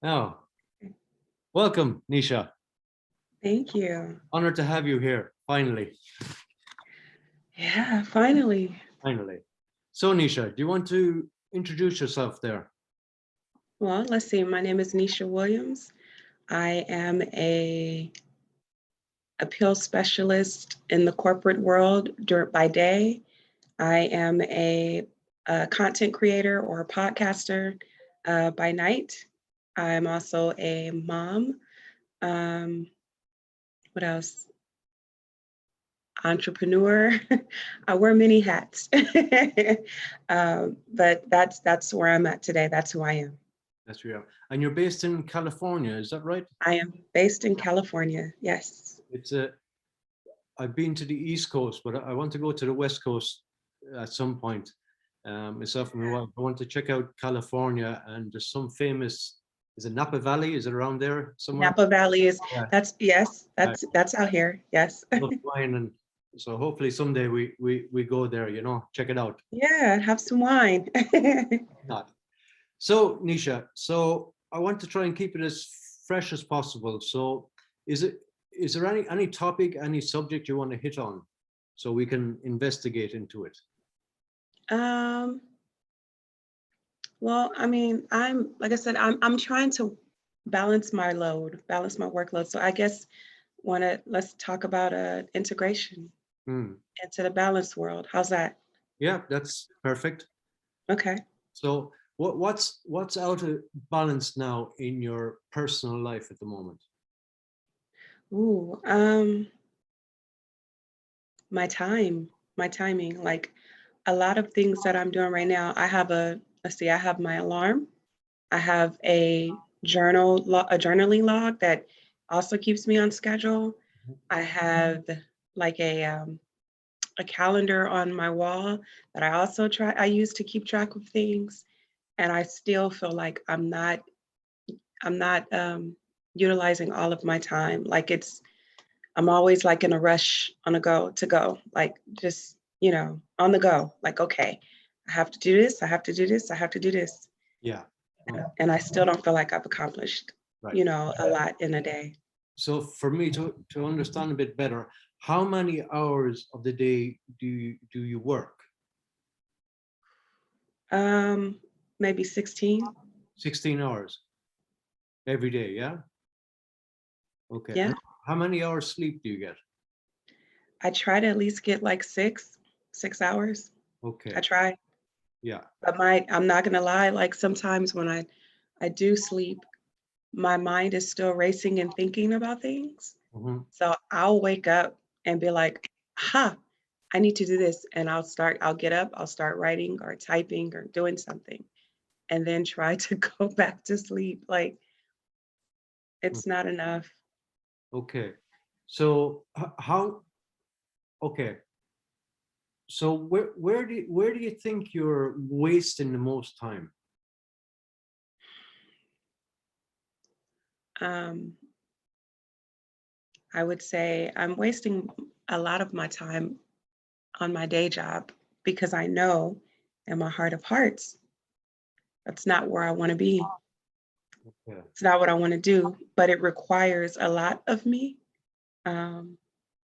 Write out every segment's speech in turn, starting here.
Oh, welcome, Nisha. Thank you. Honored to have you here. Finally, Yeah, finally. finally. So, Nisha, do you want to introduce yourself there? Well, let's see. My name is Nisha Williams. I am a appeal specialist in the corporate world by day. I am a content creator or a podcaster by night. I'm also a mom. Um, what else? Entrepreneur. I wear many hats, but that's where I'm at today. That's who I am. Yes, we are. And you're based in California, is that right? I am based in California. Yes. It's a. I've been to the East Coast, but I want to go to the West Coast at some point. Myself and my wife, I want to check out California, and there's some famous. Is it Napa Valley? Is it around there somewhere? Napa Valley is Yeah, that's yes, I that's out here. Yes. love wine, and so hopefully someday we go there. Check it out. Yeah, have some wine. Not. So, Nisha, so I want to try and keep it as fresh as possible. So, is it is there any topic, any subject you want to hit on, so we can investigate into it? um, well, I mean, I'm like I said, I'm trying to balance my workload. So I guess wanna let's talk about integration Hmm. into the balance world. How's that? Yeah, that's perfect. Okay. So, what's out of balance now in your personal life at the moment? Ooh, my timing. Like a lot of things that I'm doing right now. Let's see, I have my alarm. I have a journaling log that also keeps me on schedule. I have like a calendar on my wall that I use to keep track of things. And I still feel like I'm not utilizing all of my time. I'm always like in a rush on a go to go, like just, on the go. Like, okay, I have to do this, I have to do this, I have to do this. Yeah. Oh, And I still don't feel like I've accomplished, right. a lot in a day. So, for me to understand a bit better, how many hours of the day do you work? Um, Maybe 16. 16 hours every day, yeah? Okay. Yeah. And how many hours sleep do you get? I try to at least get like 6 hours. I Okay. try. Yeah. But I'm not gonna lie, like sometimes when I do sleep, my mind is still racing and thinking about things. Mhm. So I'll wake up and be like, ha, I need to do this. And I'll get up, I'll start writing or typing or doing something and then try to go back to sleep. Like Mm. it's not enough. Okay. So how? Okay. So where do you think you're wasting the most time? Um, I would say I'm wasting a lot of my time on my day job because I know in my heart of hearts, that's not where I want to be. Yeah. It's not what I want to do, but it requires a lot of me, um,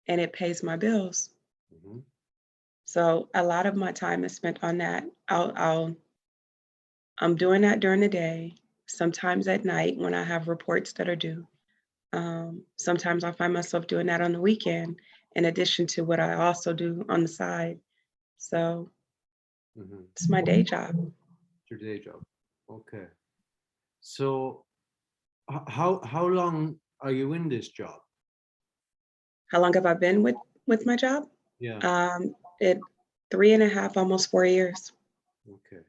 and it pays my bills. Mhm. So a lot of my time is spent on that. I'm doing that during the day, sometimes at night when I have reports that are due. Sometimes I find myself doing that on the weekend, in addition to what I also do on the side. So Mhm. it's my day job. It's your day job. Okay. So how long are you in this job? How long have I been with my job? Yeah. It 3.5, almost 4 years. Okay.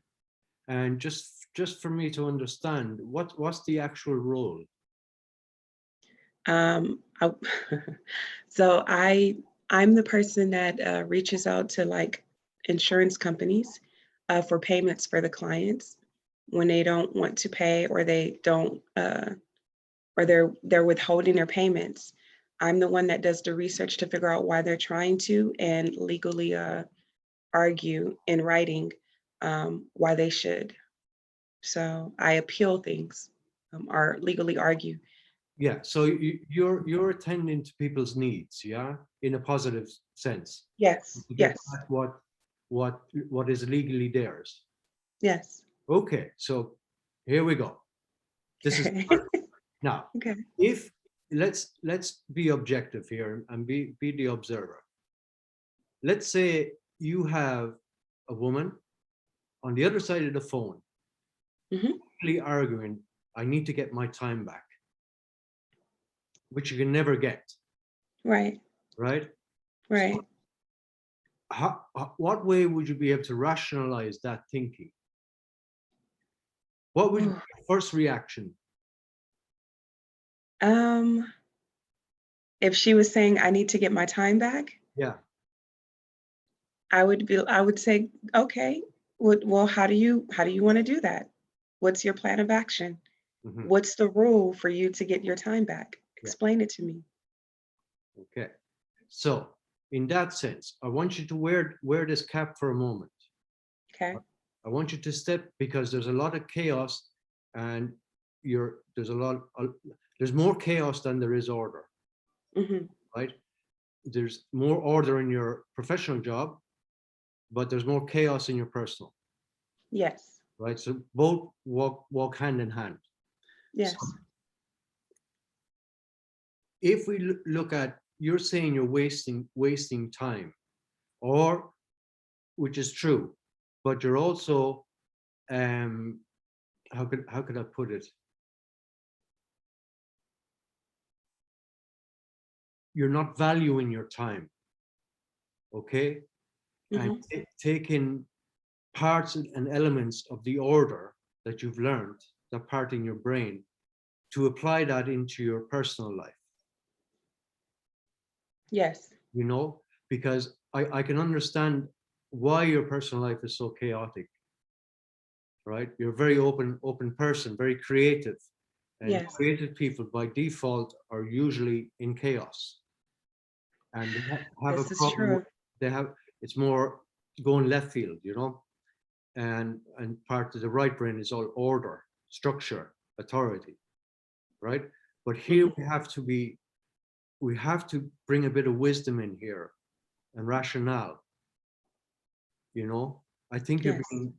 And just for me to understand, what's the actual role? I, so I'm the person that reaches out to like insurance companies for payments for the clients when they don't want to pay or they don't or they're withholding their payments. I'm the one that does the research to figure out why they're trying to and legally argue in writing why they should. So I appeal things. or legally argue. Yeah, so you're attending to people's needs, yeah, in a positive sense, Yes, to get yes, back what is legally theirs. yes. Okay, so here we go. This is Okay. now, Okay. if let's be objective here and be the observer. Let's say you have a woman on the other side of the phone Hmm. really arguing, I need to get my time back, which you can never get, Right, right? So right. what way would you be able to rationalize that thinking? What would be Ooh. your first reaction? Um, if she was saying I need to get my time back, Yeah. I would say, okay, well, how do you want to do that? What's your plan of action? Mhm. What's the rule for you to get your time back? Yeah. Explain it to me. Okay. So in that sense, I want you to wear this cap for a moment. Okay. I want you to step, because there's a lot of chaos, and there's more chaos than there is order, Hmm. right? There's more order in your professional job, but there's more chaos in your personal, Yes. right? So both walk hand in hand. So Yes. if we look at, you're saying you're wasting time, or, which is true, but you're also, um how could I put it, you're not valuing your time, okay, and Hmm. taking parts and elements of the order that you've learned, that part in your brain, to apply that into your personal life, Yes. you know, because I can understand why your personal life is so chaotic, right? You're a very open person, very creative, and Yes. creative people by default are usually in chaos, and they have a This is problem true. with, they have, it's more going left field, you know, and part of the right brain is all order, structure, authority, right? But here Hmm. we have to bring a bit of wisdom in here and rationale, you know. I think you're Yes. being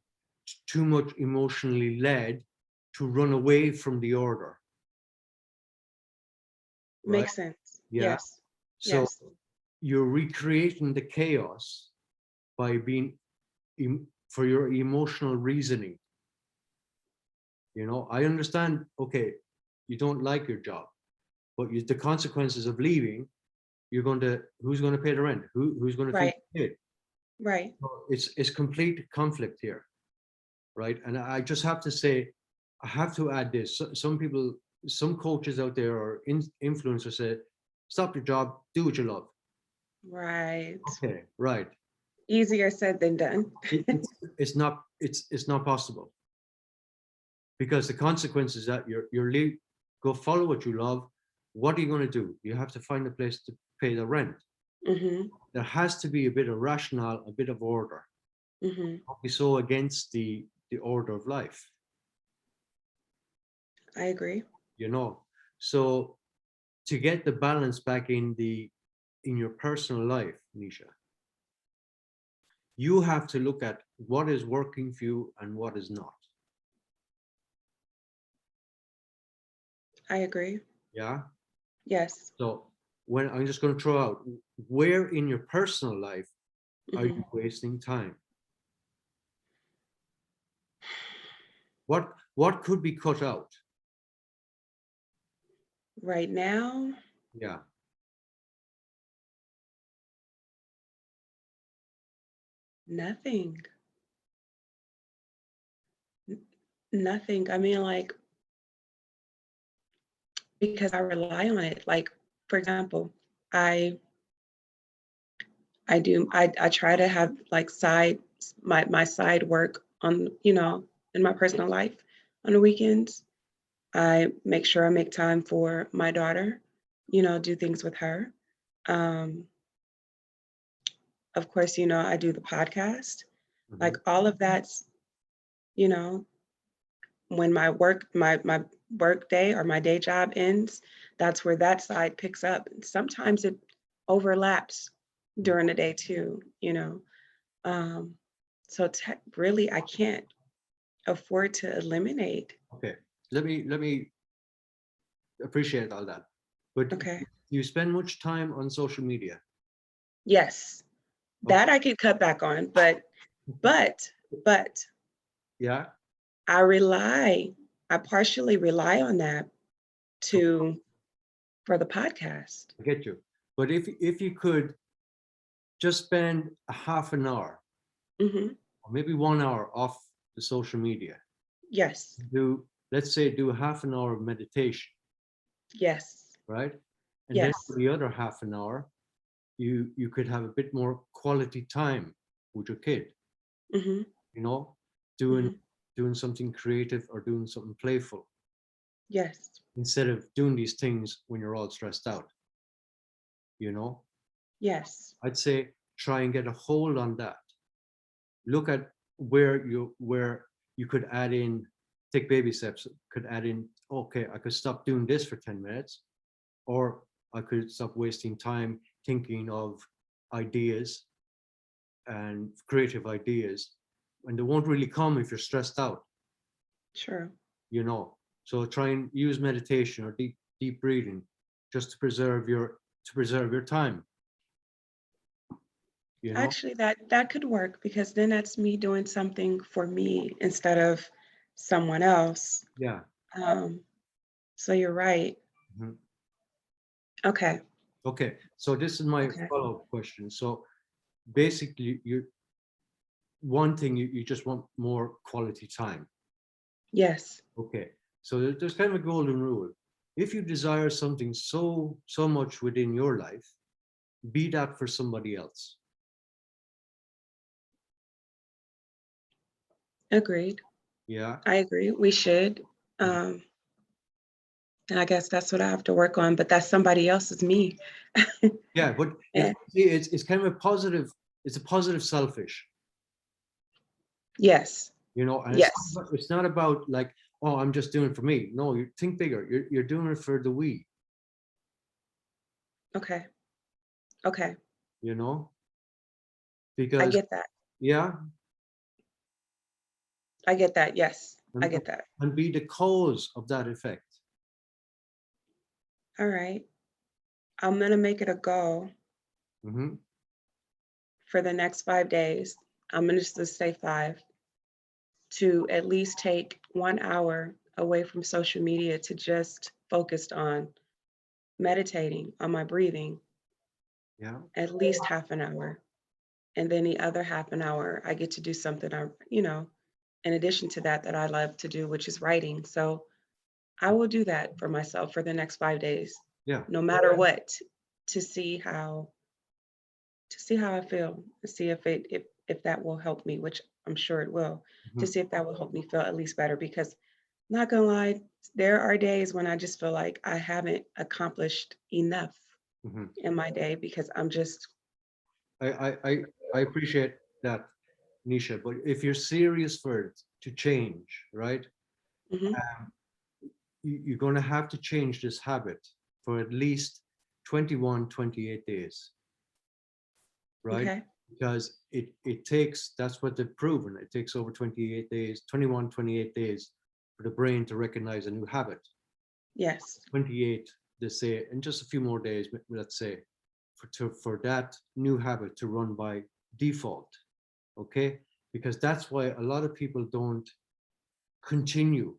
too much emotionally led to run away from the order, right? Makes sense. Yeah. Yes. So Yes. you're recreating the chaos by being for your emotional reasoning. You know, I understand, okay, you don't like your job, but the consequences of leaving, who's going to pay the rent? Who's going to feed Right. the kid? Right. So it's complete conflict here, right? And I just have to say, I have to add this. Some people, some coaches out there or influencers say, stop your job, do what you love. Right. Okay, right. Easier said than done. It's not possible, because the consequences that you're leave, go follow what you love. What are you going to do? You have to find a place to pay the rent. Hmm. There has to be a bit of rationale, a bit of order. Hmm. Don't be so against the order of life, I agree. you know. So to get the balance back in your personal life, Nisha, you have to look at what is working for you and what is not. I agree. Yeah. Yes. So when I'm just going to throw out, where in your personal life are Hmm. you wasting time? What could be cut out? Right now, Yeah. nothing. Nothing. I mean, like, because I rely on it. Like, for example, I I try to have like my side work on, in my personal life on the weekends. I make sure I make time for my daughter, do things with her. Um, of course, I do the podcast. Like Mhm. all of that's, you know, when my work day or my day job ends, that's where that side picks up. And sometimes it overlaps during the day too, you know. Um, so really, I can't afford to eliminate. Okay, let me appreciate all that. But do Okay. you spend much time on social media? Yes, Okay. that I could cut back on, but but Yeah. I rely, I partially rely on that to for the podcast. I get you. But if you could just spend a half an hour Hmm. or maybe 1 hour off the social media, Yes, do, let's say, do a half an hour of meditation, yes, right? And then yes. for the other half an hour, you could have a bit more quality time with your kid, Hmm. you know, doing Hmm. doing something creative or doing something playful Yes. instead of doing these things when you're all stressed out, you know. Yes. I'd say try and get a hold on that. Look at where you could add in, take baby steps, could add in, okay, I could stop doing this for 10 minutes, or I could stop wasting time thinking of ideas and creative ideas, and they won't really come if you're stressed out, True. you know. So try and use meditation or deep breathing just to preserve your time, you know. Actually, that could work because then that's me doing something for me instead of someone else. Yeah. Um, so you're right. Mhm. Okay. Okay, so this is my Okay. follow-up question. So basically, one thing, you just want more quality time. Yes. Okay, so there's kind of a golden rule. If you desire something so much within your life, be that for somebody else. Agreed. Yeah. I agree. We should. Um, and I guess that's what I have to work on, but that's somebody else's me. Yeah, but Yeah. it's kind of a positive. It's a positive selfish, Yes. you know. And Yes. it's not about like, oh, I'm just doing it for me. No, you think bigger. You're doing it for the we. Okay. Okay. You know, I because get that. yeah, I get that. Yes. I and, get that. and be the cause of that effect. All right. I'm gonna make it a goal Hmm. for the next 5 days. I'm gonna just say 5 to at least take 1 hour away from social media to just focused on meditating on my breathing, Yeah. at least half an hour. And then the other half an hour, I get to do something in addition to that, that I love to do, which is writing. So I will do that for myself for the next 5 days, Yeah. no matter what, to see how I feel, to see if that will help me, which I'm sure it will, to Mhm. see if that will help me feel at least better. Because not gonna lie, there are days when I just feel like I haven't accomplished enough Mhm. in my day because I'm just I appreciate that, Nisha, but if you're serious for it to change, right, mhm, you're going to have to change this habit for at least 21, 28 days, right? okay. Because it takes, that's what they've proven, it takes over 28 days, 21, 28 days for the brain to recognize a new habit. Yes. 28, they say, and just a few more days, let's say, for that new habit to run by default. Okay, because that's why a lot of people don't continue,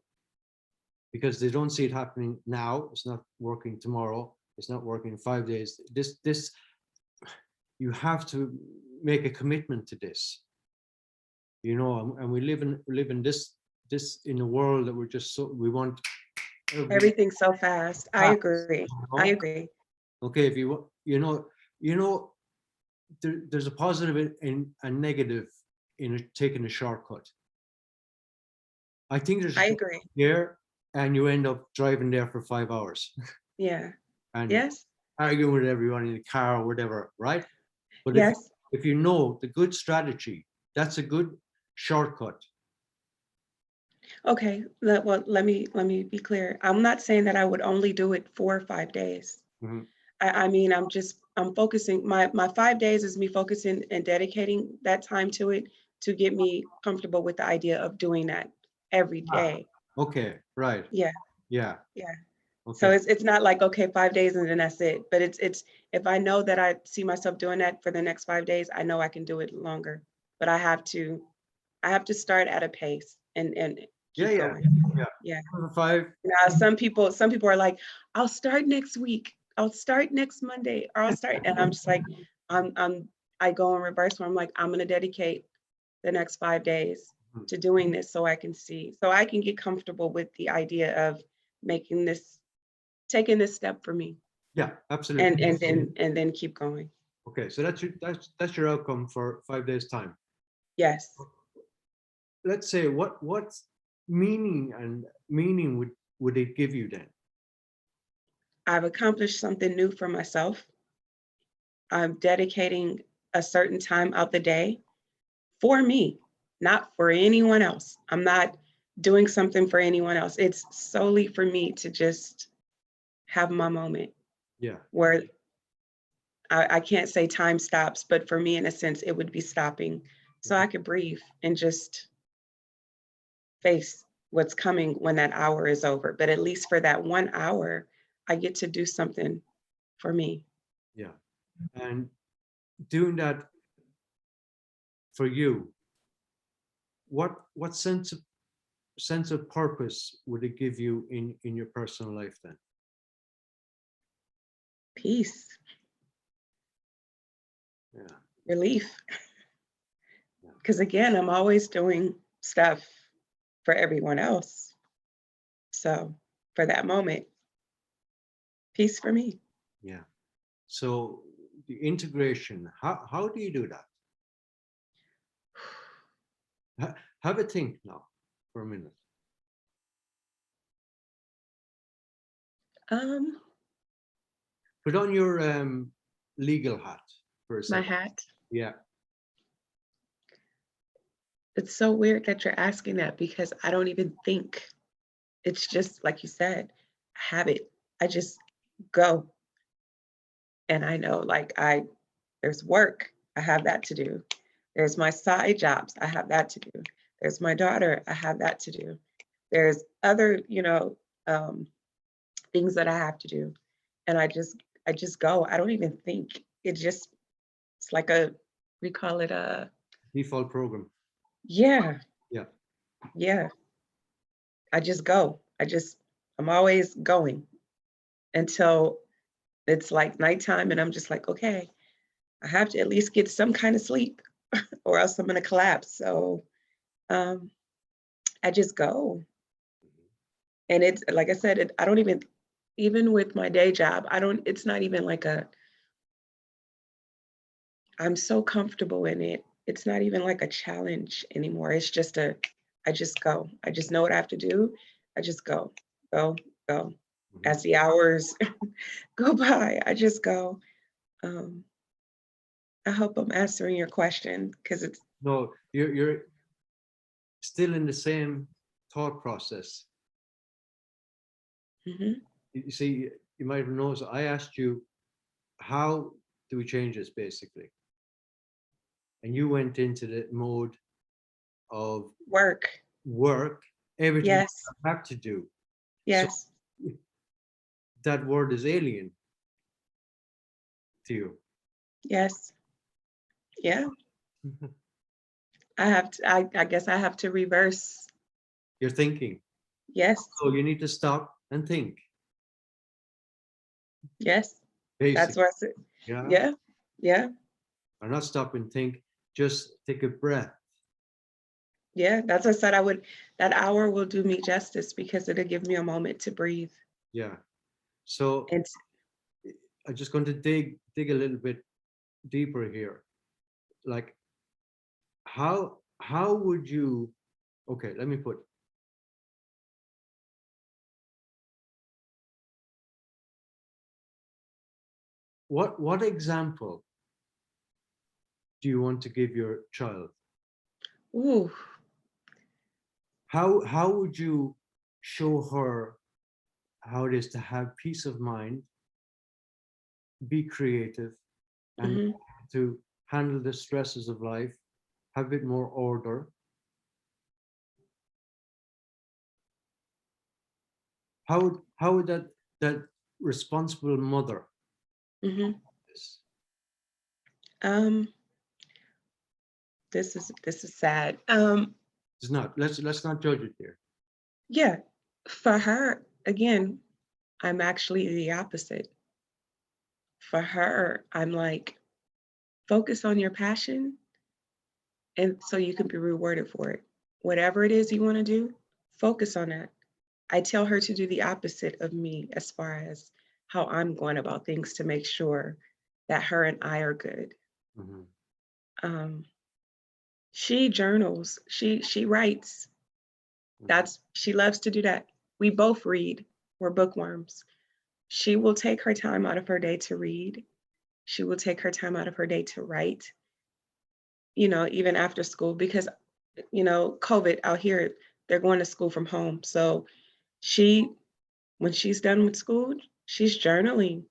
because they don't see it happening now. It's not working tomorrow, it's not working in 5 days. This you have to make a commitment to this, you know. And we live in this in a world that we're just so, we want everything Everything's so fast. I fast, agree. you I know. agree. Okay, if you know there's a positive in a negative in taking a shortcut. I think there's a I shortcut agree. there, and you end up driving there for 5 hours Yeah. and Yes. arguing with everyone in the car or whatever, right? But if Yes. if you know the good strategy, that's a good shortcut. Okay, well, let me be clear. I'm not saying that I would only do it 4 or 5 days. Mhm. I mean, I'm focusing my 5 days is me focusing and dedicating that time to it to get me comfortable with the idea of doing that every Ah, day. okay, right. Yeah, Yeah. yeah. So Okay. it's not like, okay, 5 days and then that's it, but it's if I know that I see myself doing that for the next 5 days, I know I can do it longer, but I have to start at a pace and Yeah, keep yeah, going. yeah. Yeah. Number five. Now some people are like, "I'll start next week. I'll start next Monday, or I'll start," and I'm just like, I go in reverse where I'm like, "I'm gonna dedicate the next 5 days Mhm. to doing this so I can get comfortable with the idea of making this taking this step for me Yeah, and absolutely. then keep going." Okay, so that's your outcome for 5 days time. Yes. Let's say what meaning would it give you then? I've accomplished something new for myself. I'm dedicating a certain time out the day for me, not for anyone else. I'm not doing something for anyone else. It's solely for me to just have my moment Yeah. where I can't say time stops, but for me, in a sense, it would be stopping so Mhm. I could breathe and just face what's coming when that hour is over. But at least for that 1 hour, I get to do something for me. Yeah. And doing that for you, what sense of purpose would it give you in your personal life then? Peace, Yeah. relief. Yeah. Because again, I'm always doing stuff for everyone else. So for that moment, peace for me. Yeah. So the integration, how do you do that? Have a think now for a minute. Um, Put on your legal hat for a my second. hat. Yeah. It's so weird that you're asking that because I don't even think. It's just like you said, habit. I just go and I know there's work, I have that to do. There's my side jobs, I have that to do. There's my daughter, I have that to do. There's other, um, things that I have to do. And I just go. I don't even think. It's like we call it a, Default program. yeah, Yeah. yeah. I just go. I'm always going until it's like nighttime and I'm just like, okay, I have to at least get some kind of sleep or else I'm gonna collapse. So um I just go. And it's like I said, I don't even with my day job, it's not even like I'm so comfortable in it. It's not even like a challenge anymore. I just go. I just know what I have to do. I just go, go, go. Mhm. As the hours go by, I just go. Um, I hope I'm answering your question because it's, No, you're still in the same thought process. mhm. You see, you might have noticed I asked you, how do we change this basically? And you went into the mode of Work. work, everything Yes, you have to do. So yes, that word is alien to you. yes. Yeah. I guess I have to reverse. You're thinking. Yes, So you need to stop and think, yes. That's basically. what I said. Yeah. Yeah, yeah. Or not stop and think, just take a breath. Yeah, that's what I said. That hour will do me justice because it'll give me a moment to breathe. Yeah. So And I'm just going to dig a little bit deeper here. Like how would you, okay, let me put, what example do you want to give your child? ooh, how would you show her how it is to have peace of mind, be creative, and Hmm. to handle the stresses of life, have a bit more order? How would that responsible mother? Hmm. This Um, this is sad. is not. Let's not judge it here. Yeah, for her, again, I'm actually the opposite. For her, I'm like, focus on your passion, and so you can be rewarded for it. Whatever it is you want to do, focus on that. I tell her to do the opposite of me as far as how I'm going about things to make sure that her and I are good. Mhm, Um, she journals, she writes. mhm, That's she loves to do that. We both read. We're bookworms. She will take her time out of her day to read. She will take her time out of her day to write, even after school because COVID out here, they're going to school from home. So she when she's done with school, she's journaling.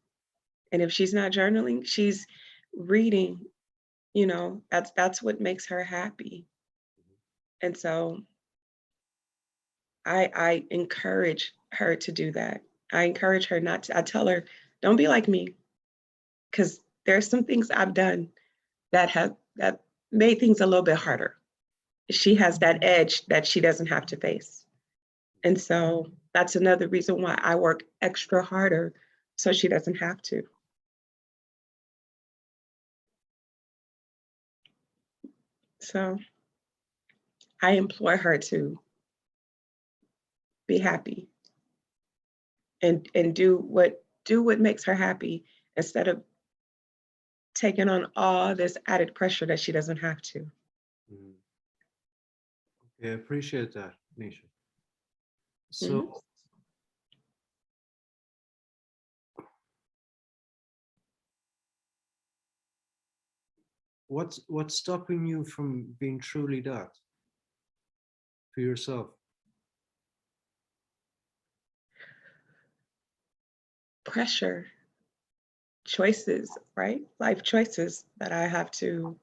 And if she's not journaling, she's reading, that's what makes her happy. And so I encourage her to do that. I encourage her not to, I tell her, don't be like me, because there's some things I've done that made things a little bit harder. She has that edge that she doesn't have to face. And so that's another reason why I work extra harder so she doesn't have to. So I implore her to be happy and do what makes her happy instead of taking on all this added pressure that she doesn't have to. mhm. Okay, I appreciate that, Nisha. So Mhm. what's stopping you from being truly that for yourself? Pressure, choices, right? Life choices that I have to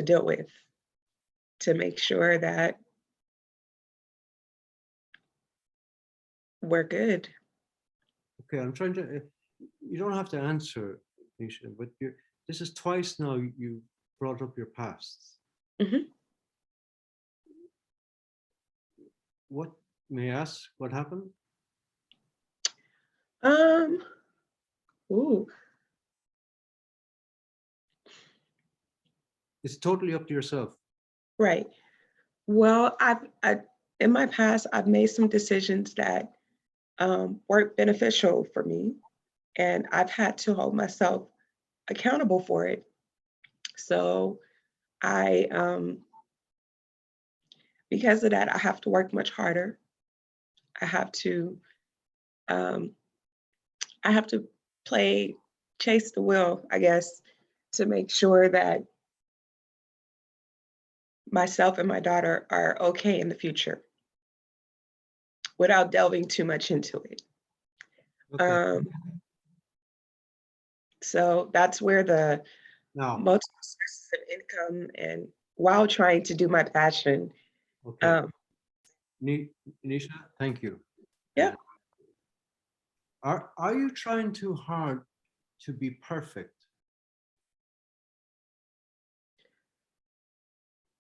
deal with to make sure that we're good. Okay, I'm trying to. You don't have to answer, Nisha, but this is twice now you brought up your past. Hmm. What may I ask? What happened? Um, ooh, It's totally up to yourself. right. Well, in my past, I've made some decisions that weren't beneficial for me, and I've had to hold myself accountable for it. So I, because of that, I have to work much harder. I have to, um, I have to play chase the wheel, I guess, to make sure that myself and my daughter are okay in the future without delving too much into it. Okay. Um, so that's where the Now, multiple sources of income and while trying to do my passion. okay. Um, Nisha, thank you. yeah, Are you trying too hard to be perfect?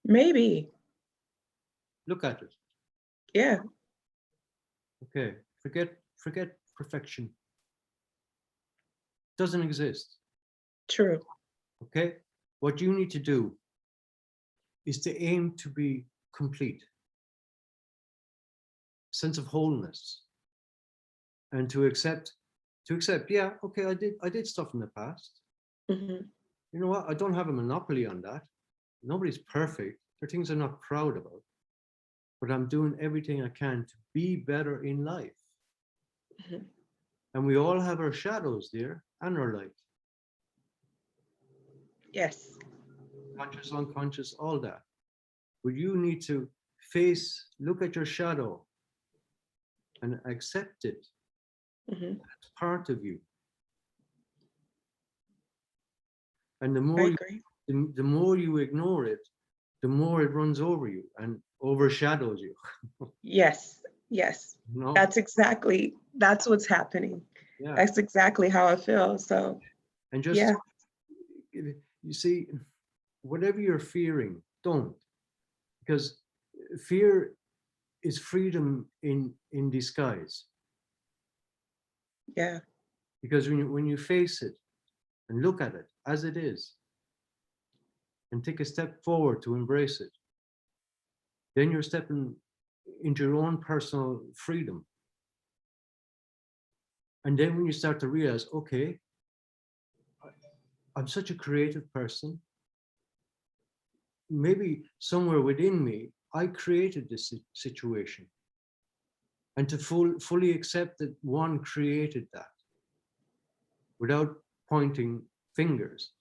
maybe. Look at it. Yeah, Okay. Forget perfection. Doesn't exist. true. Okay. What you need to do is to aim to be complete, sense of wholeness, and to accept, yeah, okay, I did stuff in the past. Hmm. You know what? I don't have a monopoly on that. Nobody's perfect. There are things I'm not proud about, but I'm doing everything I can to be better in life. Hmm. And we all have our shadows, dear, and our light, Yes. conscious, unconscious, all that. but you need to face, look at your shadow and accept it. Mhm. It's part of you. And the I more you, agree. the more you ignore it, the more it runs over you and overshadows you. Yes, yes. You know? That's what's happening. Yeah. That's exactly how I feel. So, And just, yeah, you see, whatever you're fearing, don't. Because fear is freedom in disguise. yeah, Because when you face it and look at it as it is and take a step forward to embrace it, then you're stepping into your own personal freedom. And then when you start to realize, okay, I'm such a creative person, maybe somewhere within me, I created this situation. And to fully accept that one created that without pointing fingers,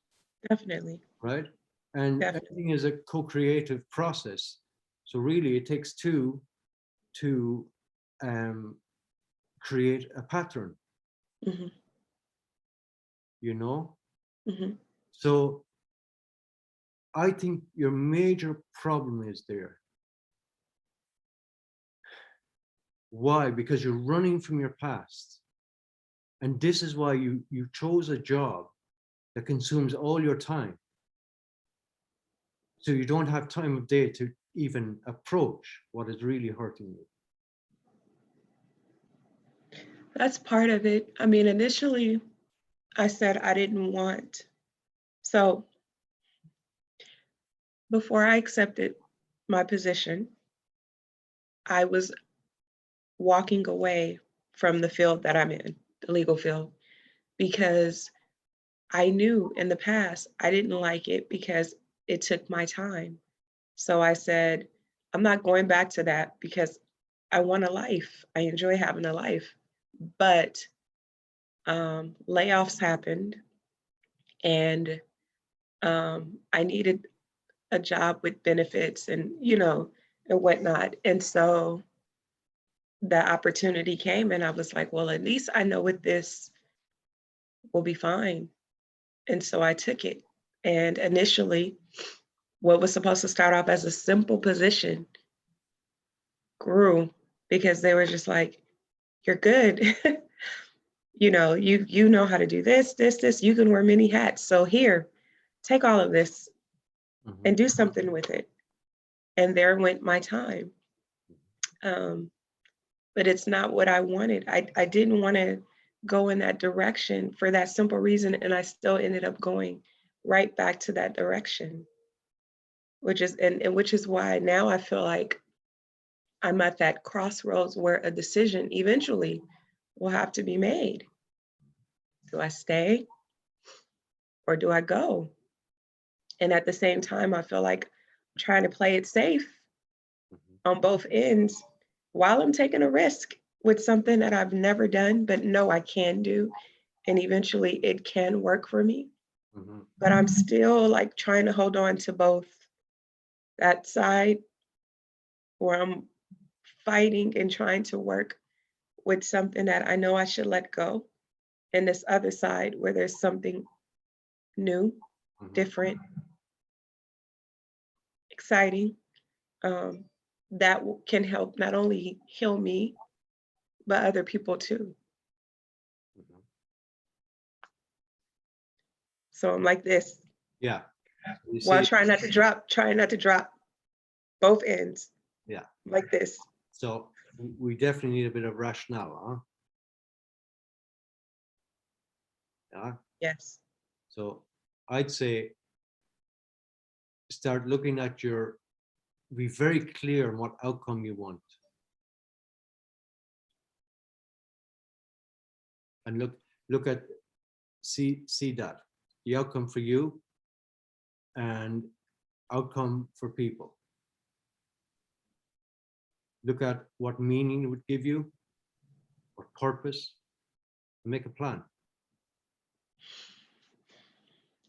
definitely, right? And definitely. everything is a co-creative process. So really it takes two to um, create a pattern, Hmm. you know? Hmm. So I think your major problem is there. Why? Because you're running from your past. And this is why you chose a job that consumes all your time. So you don't have time of day to even approach what is really hurting you. That's part of it. I mean, initially, I said I didn't want. So before I accepted my position, I was walking away from the field that I'm in, the legal field, because I knew in the past I didn't like it because it took my time. So I said, I'm not going back to that because I want a life. I enjoy having a life. But layoffs happened and I needed a job with benefits and, and whatnot. And so the opportunity came and I was like, well, at least I know with this will be fine. And so I took it. And initially, what was supposed to start off as a simple position grew because they were just like, you're good. You know how to do this, you can wear many hats. So here, take all of this and Mhm. do something with it. And there went my time. Um, but it's not what I wanted. I didn't want to go in that direction for that simple reason. And I still ended up going right back to that direction, which is why now I feel like I'm at that crossroads where a decision eventually will have to be made. Do I stay or do I go? And at the same time, I feel like I'm trying to play it safe Mhm. on both ends while I'm taking a risk with something that I've never done, but know I can do. And eventually it can work for me. Mhm. But I'm still like trying to hold on to both that side where I'm fighting and trying to work with something that I know I should let go, and this other side where there's something new, Mhm. different, exciting, um, that can help not only heal me, but other people too. Mhm. So I'm like this, Yeah. You while see, trying not to drop both ends, yeah. like this. So we definitely need a bit of rationale, huh? Yeah. Yes. So I'd say start looking at be very clear on what outcome you want, and look at see that the outcome for you and outcome for people. Look at what meaning it would give you, what purpose, and make a plan.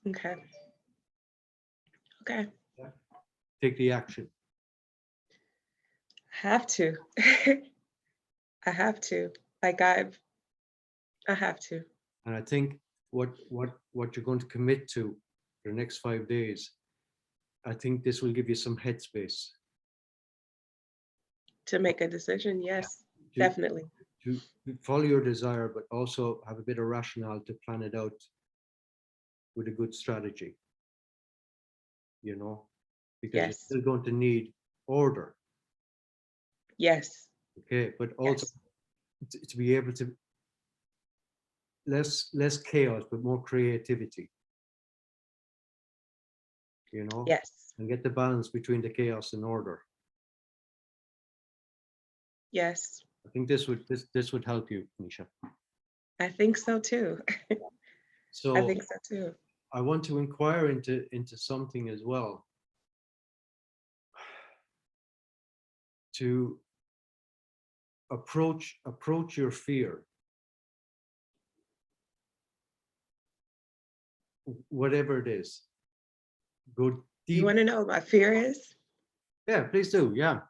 Okay. Okay. Yeah. Take the action. Have to. I have to. Like I have to. And I think what you're going to commit to for the next 5 days, I think this will give you some headspace To make a decision, yes, to definitely. to follow your desire, but also have a bit of rationale to plan it out with a good strategy, you know, because you're Yes. still going to need order, Yes. okay, but also Yes. to be able to less chaos, but more creativity, you know, Yes. and get the balance between the chaos and order. Yes. I think this would help you, Nisha. I think so too. I So think so too. I want to inquire into something as well, to approach your fear, whatever it is. Go You deep. want to know what my fear is? Yeah, please do. Yeah.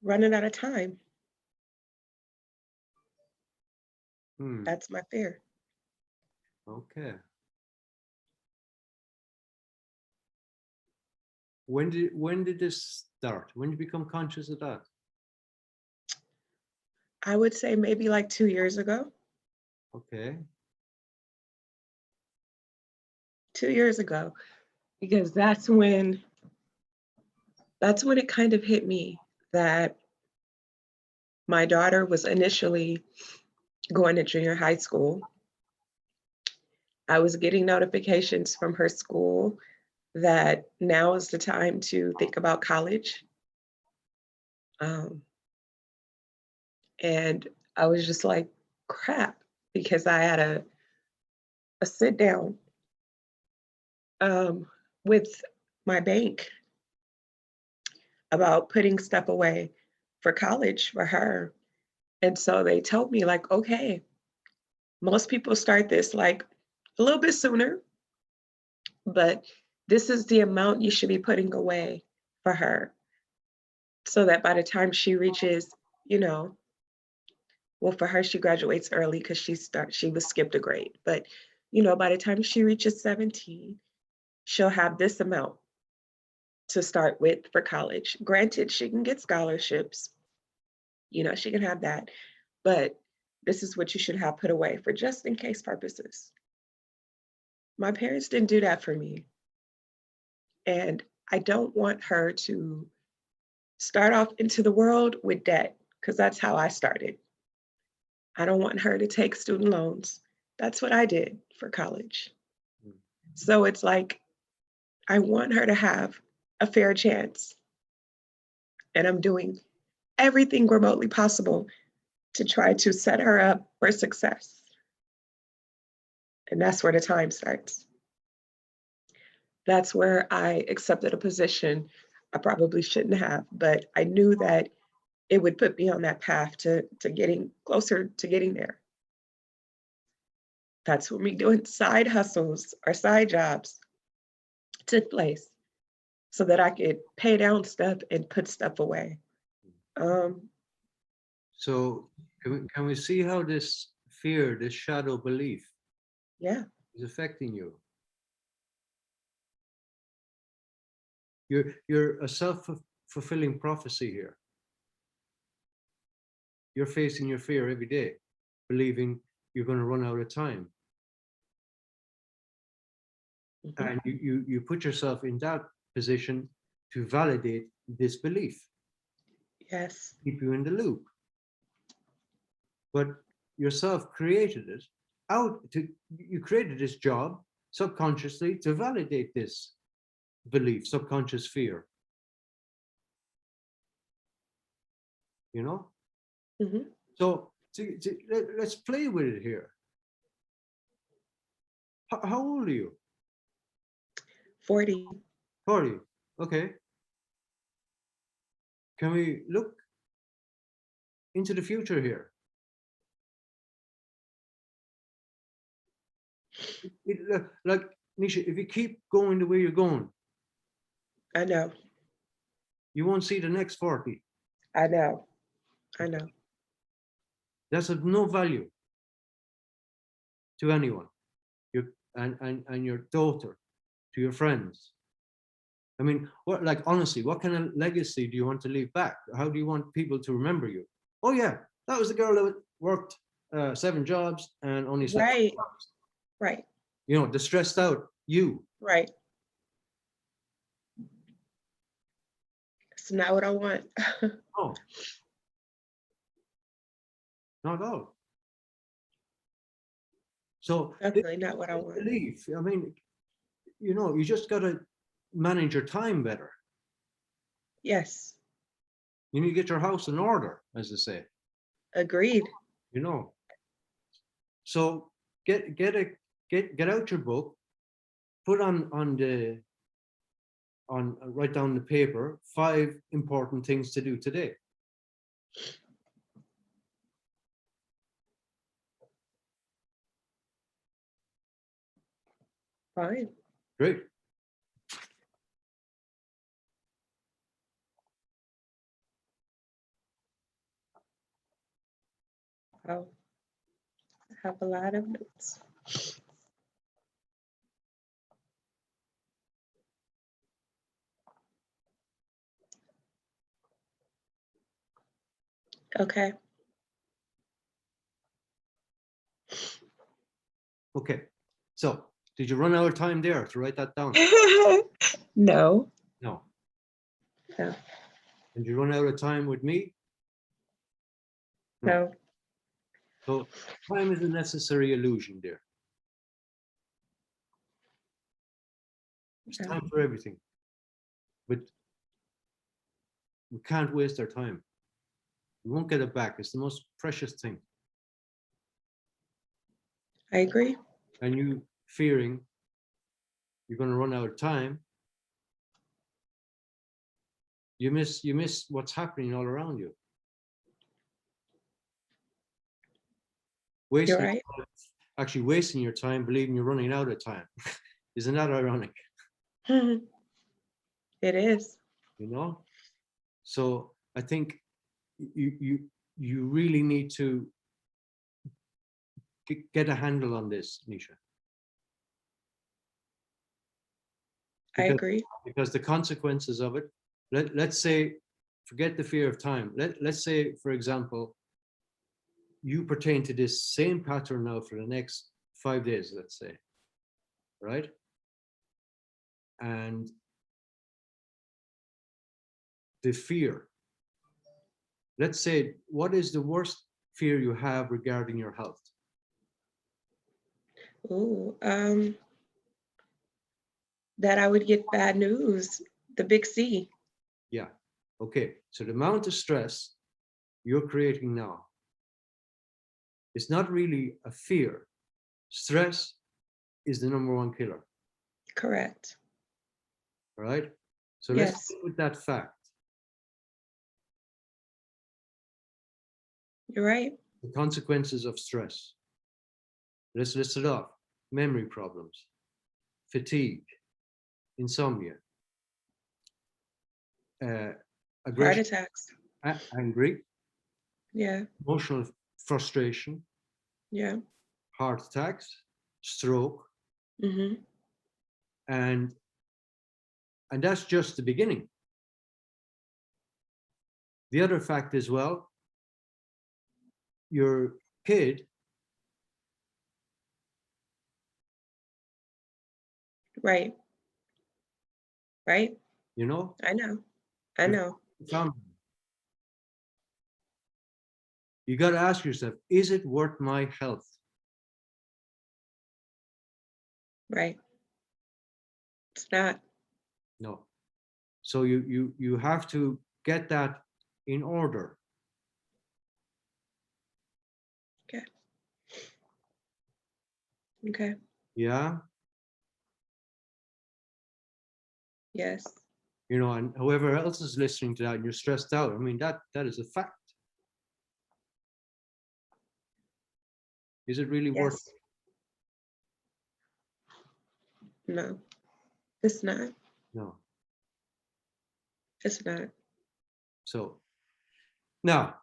Running out of time. Hmm. That's my fear. Okay. When did this start? When did you become conscious of that? I would say maybe like 2 years ago. Okay. 2 years ago, because that's when it kind of hit me that my daughter was initially going to junior high school. I was getting notifications from her school that now is the time to think about college. Um, and I was just like, crap, because I had a sit down um, with my bank about putting stuff away for college for her. And so they told me, like, okay, most people start this like a little bit sooner, but this is the amount you should be putting away for her so that by the time she reaches, you know, well, for her, she graduates early because she was skipped a grade. But, by the time she reaches 17, she'll have this amount to start with for college. Granted, she can get scholarships, she can have that, but this is what you should have put away for just in case purposes. My parents didn't do that for me. And I don't want her to start off into the world with debt because that's how I started. I don't want her to take student loans. That's what I did for college. Hmm. So it's like, I want her to have a fair chance. And I'm doing everything remotely possible to try to set her up for success. And that's where the time starts. That's where I accepted a position I probably shouldn't have, but I knew that it would put me on that path to getting closer to getting there. That's when me doing side hustles or side jobs took place so that I could pay down stuff and put stuff away. Um, So can we see how this fear, this shadow belief, yeah, is affecting you? You're a self-fulfilling prophecy here. You're facing your fear every day, believing you're going to run out of time. mhm, And you put yourself in that position to validate this belief, yes, keep you in the loop. But yourself created it you created this job subconsciously to validate this belief, subconscious fear, you know? mhm, So let's play with it here. How old are you? 40. 40. Okay. Can we look into the future here? Like, Nisha, if you keep going the way you're going, I know. you won't see the next 40. I know. I know. That's of no value to anyone. And your daughter, to your friends. I mean, what, like, honestly, what kind of legacy do you want to leave back? How do you want people to remember you? Oh yeah, that was the girl that worked 7 jobs and only slept 4 Right. hours. Right. You know, the stressed out you. Right. It's not what I want. No, not at all. So Definitely not what I want. belief, I mean, you know, you just got to manage your time better. Yes. You need to get your house in order, as they say, Agreed. you know. So get out your book, put on write down the paper 5 important things to do today. Fine. Great. I'll have a lot of notes. Okay. Okay. So did you run out of time there to write that down? No. No. No. Did you run out of time with me? No. So time is a necessary illusion, dear. There's No. time for everything, but we can't waste our time. We won't get it back. It's the most precious thing. I agree. And you fearing you're going to run out of time, you miss what's happening all around you. You're right. Actually wasting your time, believing you're running out of time. Isn't that ironic? It is. You know? So I think you really need to get a handle on this, Nisha. I agree. Because the consequences of it, let's say, forget the fear of time. Let's say, for example, you pertain to this same pattern now for the next 5 days, let's say, right? And the fear, let's say, what is the worst fear you have regarding your health? Ooh, that I would get bad news, the big C. Yeah. Okay. So the amount of stress you're creating now is not really a fear. Stress is the #1 killer. Correct. All right. So Yes. let's deal with that fact. You're right. The consequences of stress. Let's list it off. Memory problems, fatigue, insomnia, Heart aggression, attacks. angry, Yeah. emotional frustration, Yeah. heart attacks, stroke, Mm-hmm. and that's just the beginning. The other fact as well, your kid, Right. Right. you know, I know. I know. family. You got to ask yourself, is it worth my health? Right. It's not. No. So you have to get that in order. Okay. Okay. Yeah. Yes. You know, and whoever else is listening to that and you're stressed out, I mean, that is a fact. Is it really worth Yes. No. It's not. it? No. It's not. So now,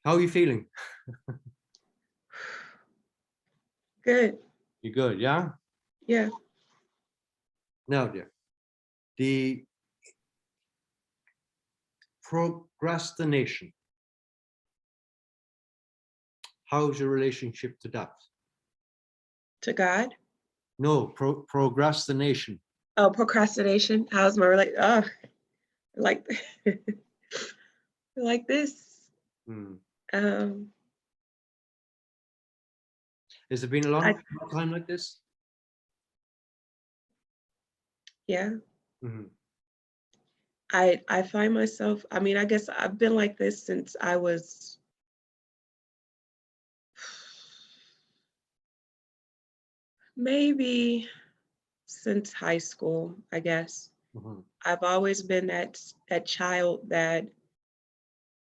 how are you feeling? Good. You good, yeah? Yeah. Now, dear, the procrastination. How's your relationship to that? To God. No, procrastination. Oh, procrastination. How's my relate? Oh, like like this. Hmm. Um, Has it been a I long time like this? yeah. Mhm. I find myself. I mean, I guess I've been like this since I was maybe since high school. I guess Mhm. I've always been that child that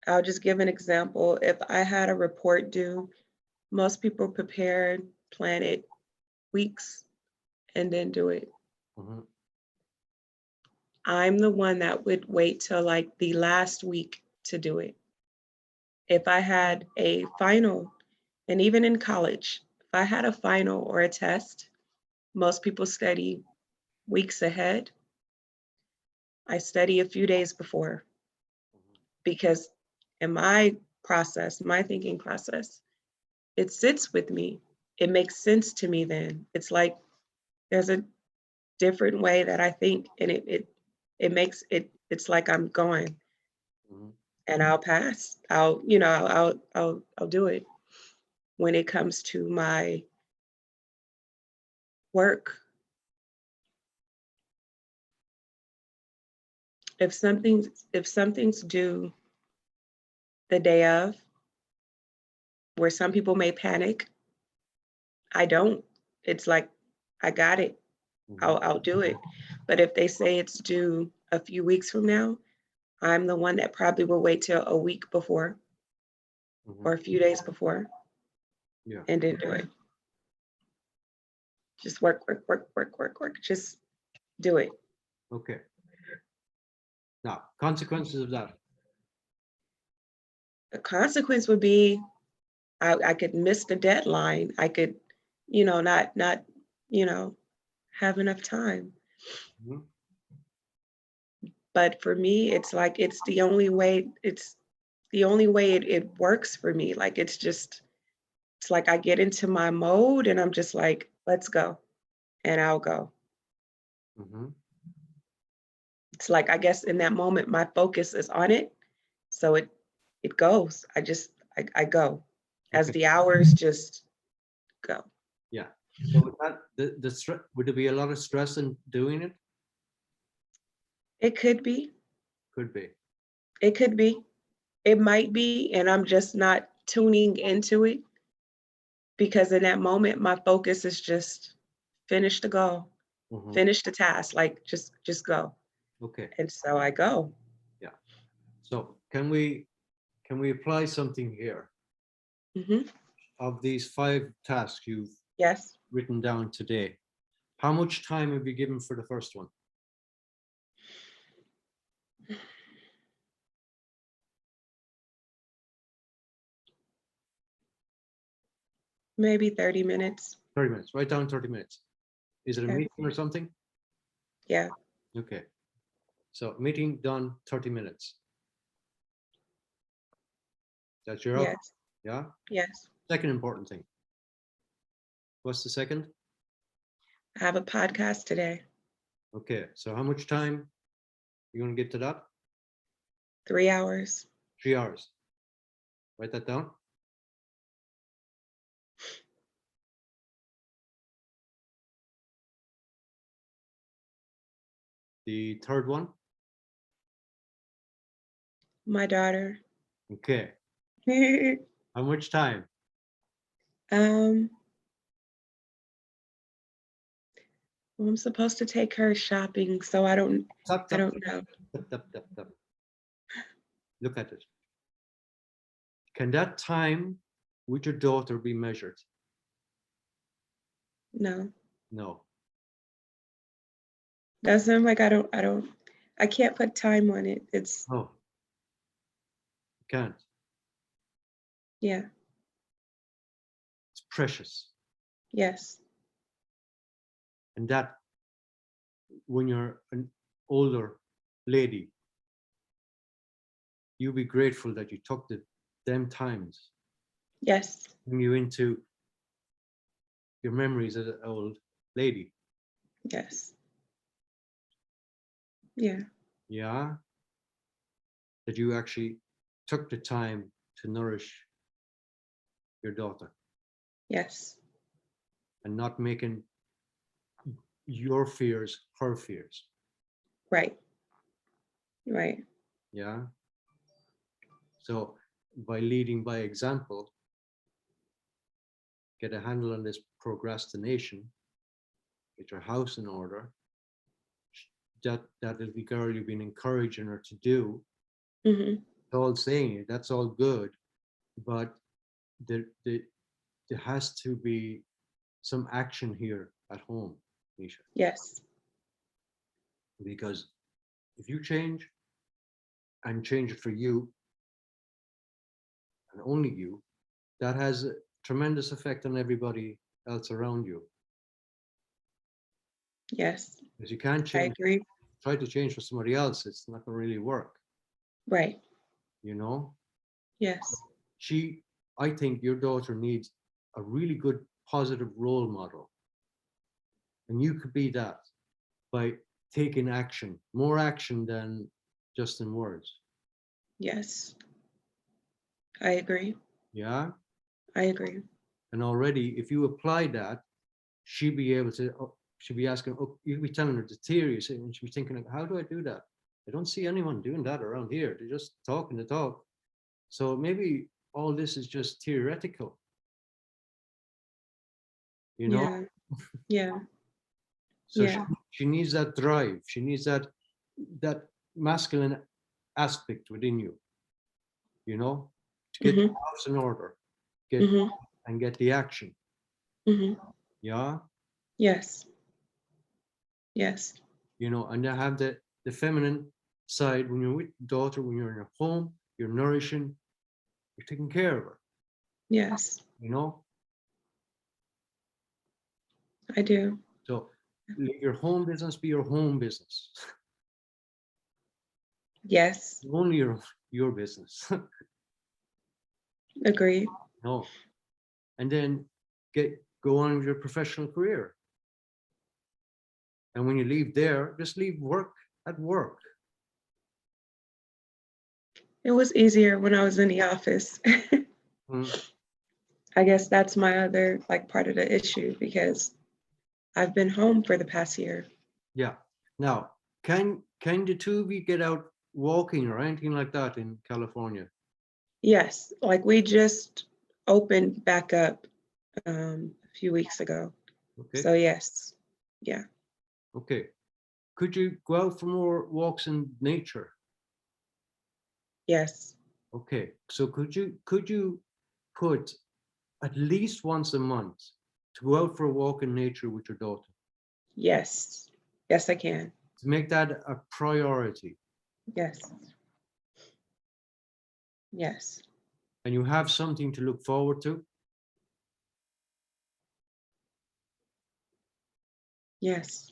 I'll just give an example. If I had a report due, most people prepared, plan it weeks, and then do it. Mhm. I'm the one that would wait till like the last week to do it. If I had a final, and even in college, if I had a final or a test, most people study weeks ahead. I study a few days before because in my process, my thinking process, it sits with me. It makes sense to me then. It's like there's a different way that I think and it makes it's like I'm going Mhm. and I'll pass. I'll do it. When it comes to my work, if something's due the day of, where some people may panic, I don't. It's like I got it. Mhm. I'll do it. But if they say it's due a few weeks from now, I'm the one that probably will wait till a week before Mhm. or a few days before Yeah. and then do it. Just work, work, work, work, work, work. Just do it. Okay. Now, consequences of that. The consequence would be I could miss the deadline. I could, not, have enough time. Mhm. But for me, it's like it's the only way it works for me. Like it's like I get into my mode and I'm just like, let's go. And I'll go. Mhm. It's like I guess in that moment my focus is on it. So it goes. I go. As Okay. the hours just go. Yeah. So with that, the stress, would there be a lot of stress in doing it? It could be. Could be. It could be. It might be, and I'm just not tuning into it because in that moment my focus is just finish the goal, Mhm. finish the task, like just go. Okay. And so I go. Yeah. So can we apply something here? Hmm. Of these 5 tasks you've Yes. written down today, how much time have you given for the first one? Maybe 30 minutes. 30 minutes. Write down 30 minutes. Is it a Okay. meeting or something? Yeah. Okay. So meeting done, 30 minutes. That's your outcome. Yes. Yeah. Yes. Second important thing. What's the second? I have a podcast today. Okay. So how much time you going to get to that? 3 hours. 3 hours. Write that down. The third one. My daughter. Okay. How much time? um, well, I'm supposed to take her shopping, so I don't Stop, I stop, don't know. stop, stop, stop, stop. Look at it. Can that time with your daughter be measured? No. No. That's I'm like I can't put time on it. It's Oh, You can't. Yeah. It's precious. Yes. And that when you're an older lady, you'll be grateful that you took them times Yes. bring you into your memories as an old lady. Yes. Yeah. Yeah. That you actually took the time to nourish your daughter Yes. and not making your fears her fears. Right. Right. Yeah. So by leading by example, get a handle on this procrastination, get your house in order. That little girl you've been encouraging her to do, Mm-hmm. it's all saying it, that's all good, but there has to be some action here at home, Nisha, Yes. because if you change and change it for you and only you, that has a tremendous effect on everybody else around you. Yes. Because you can't I change, agree. try to change for somebody else, it's not going to really work, Right. you know? Yes. I think your daughter needs a really good positive role model. And you could be that by taking action, more action than just in words. Yes. I agree. Yeah. I agree. And already, if you apply that, she'd be able to, she'd be asking, oh, you'd be telling her to theories, and she'd be thinking, like, how do I do that? I don't see anyone doing that around here. They're just talking the talk. So maybe all this is just theoretical, you know? Yeah. Yeah. So Yeah. she needs that drive. She needs that masculine aspect within you, to get the Mm-hmm. house in order, get Mm-hmm. and get the action. Mm-hmm. Yeah. Yes. Yes. And you have the feminine side when you're with daughter, when you're in your home, you're nourishing, you're taking care of her, Yes. you know? I do. So let your home business be your home business. Yes. Only your business. Agree. No. And then go on with your professional career. And when you leave there, just leave work at work. It was easier when I was in the office. Mm, I guess that's my other like part of the issue because I've been home for the past year. yeah. Now, can the two of you get out walking or anything like that in California? Yes, like we just opened back up a few weeks ago. Okay. So yes. Yeah. Okay. Could you go out for more walks in nature? Yes. Okay. So could you put at least once a month to go out for a walk in nature with your daughter? Yes. Yes, I can. To make that a priority. Yes. Yes. And you have something to look forward to. Yes.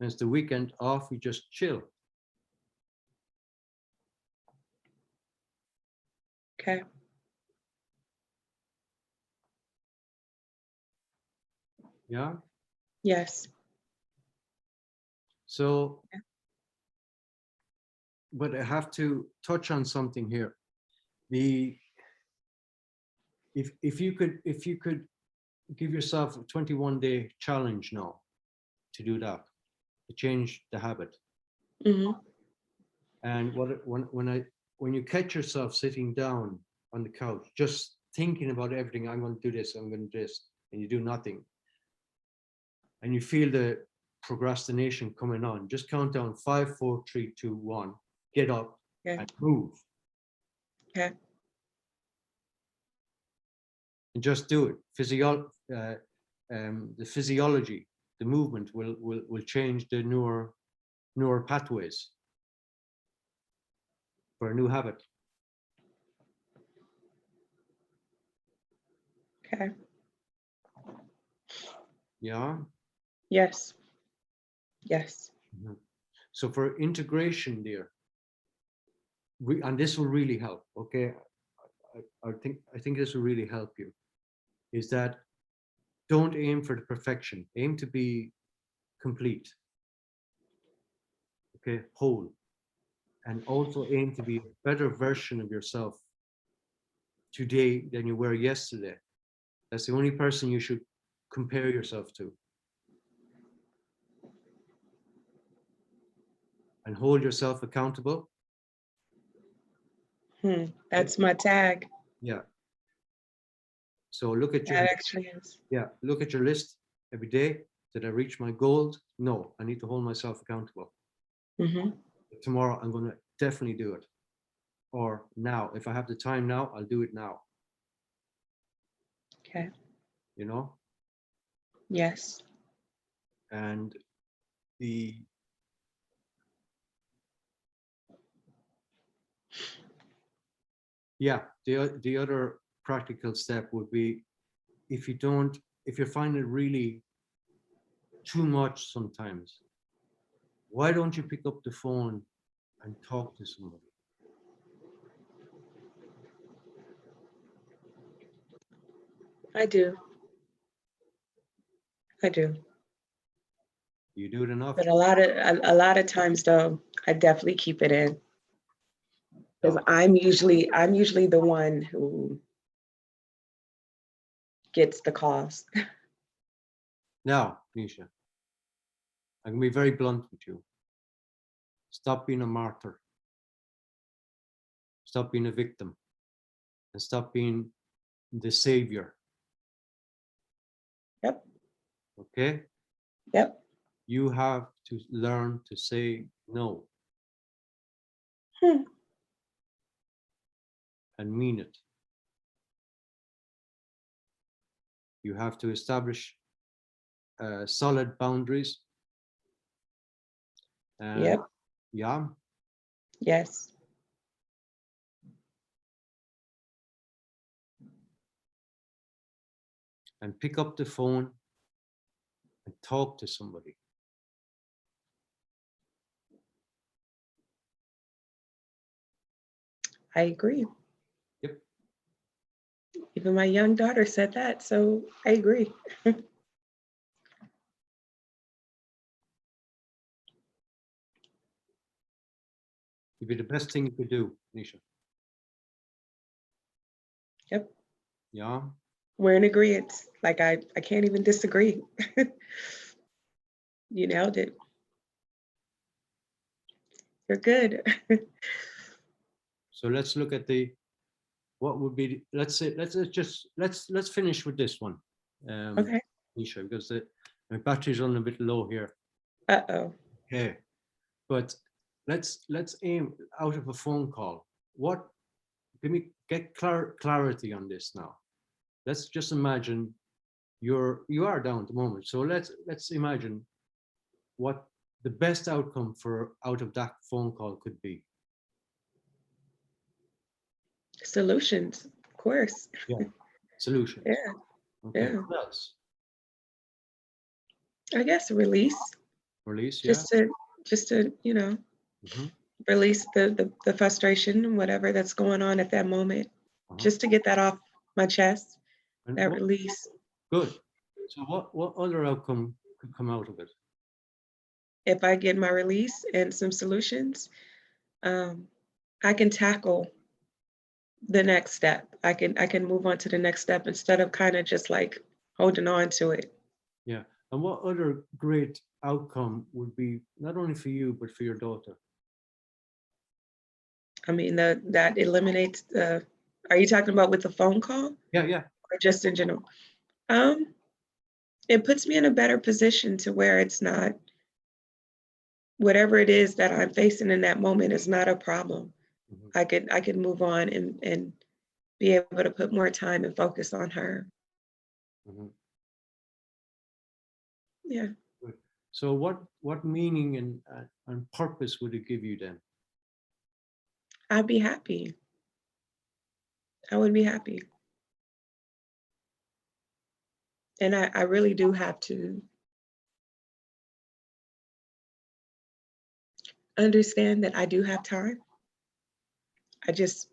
And it's the weekend off, you just chill. Okay. Yeah. Yes. So, but I have to touch on something here. The if you could give yourself a 21-day challenge now to do that, to change the habit. Mm-hmm. And when you catch yourself sitting down on the couch, just thinking about everything, I'm going to do this, I'm going to do this, and you do nothing, and you feel the procrastination coming on, just count down 5, 4, 3, 2, 1, get up Okay. and move, Okay. and just do it. The physiology, the movement will change the neural pathways. for a new habit. Okay. Yeah. Yes. Yes. Mhm. So for integration, dear, and this will really help. Okay, I think this will really help you. Is that don't aim for the perfection. Aim to be complete. Okay, whole, and also aim to be a better version of yourself today than you were yesterday. That's the only person you should compare yourself to. And hold yourself accountable. That's my tag. Yeah. So look at your That actually is. look at your list every day. Did I reach my goals? No, I need to hold myself accountable. Tomorrow I'm going to definitely do it. Or now, if I have the time now, I'll do it now. Okay. You know? Yes. And the the other practical step would be if you find it really too much sometimes, why don't you pick up the phone and talk to somebody? I do. I do. You do it enough? But a lot of times though, I definitely keep it in. Because No. I'm usually the one who gets the calls. Now, Nisha, I'm going to be very blunt with you. Stop being a martyr. Stop being a victim. And stop being the savior. Yep. Okay? Yep. You have to learn to say no Hmm. and mean it. You have to establish solid boundaries. And Yep. yeah, Yes. and pick up the phone and talk to somebody. I agree. Yep. Even my young daughter said that, so I agree. It'd be the best thing you could do, Nisha. Yep. Yeah. We're in agreement. Like I can't even disagree. You nailed it. You're good. So let's look at what would be, let's say, let's finish with this one, Okay. Nisha, because my battery's running a bit low here. Uh-oh. Okay. But let's aim out of a phone call. What, let me get clarity on this now. Let's just imagine you are down at the moment. So let's imagine what the best outcome for out of that phone call could be. Solutions, of course. Yeah. Solutions. Yeah. Okay. Yeah. What else? I guess release. Release. Yeah. Just to Mhm. release the frustration and whatever that's going on at that moment. Uh-huh. Just to get that off my chest, And that what, release. good. So what other outcome could come out of it? If I get my release and some solutions, I can tackle the next step. I can move on to the next step instead of kind of just like holding on to it. Yeah. And what other great outcome would be not only for you but for your daughter? I mean, that eliminates the. Are you talking about with the phone call Yeah. Yeah. or just in general? Um, it puts me in a better position to where it's not whatever it is that I'm facing in that moment is not a problem. Mhm. I could move on and be able to put more time and focus on her. Mhm. Yeah. Good. So what meaning and purpose would it give you then? I'd be happy. I would be happy. And I really do have to understand that I do have time. I just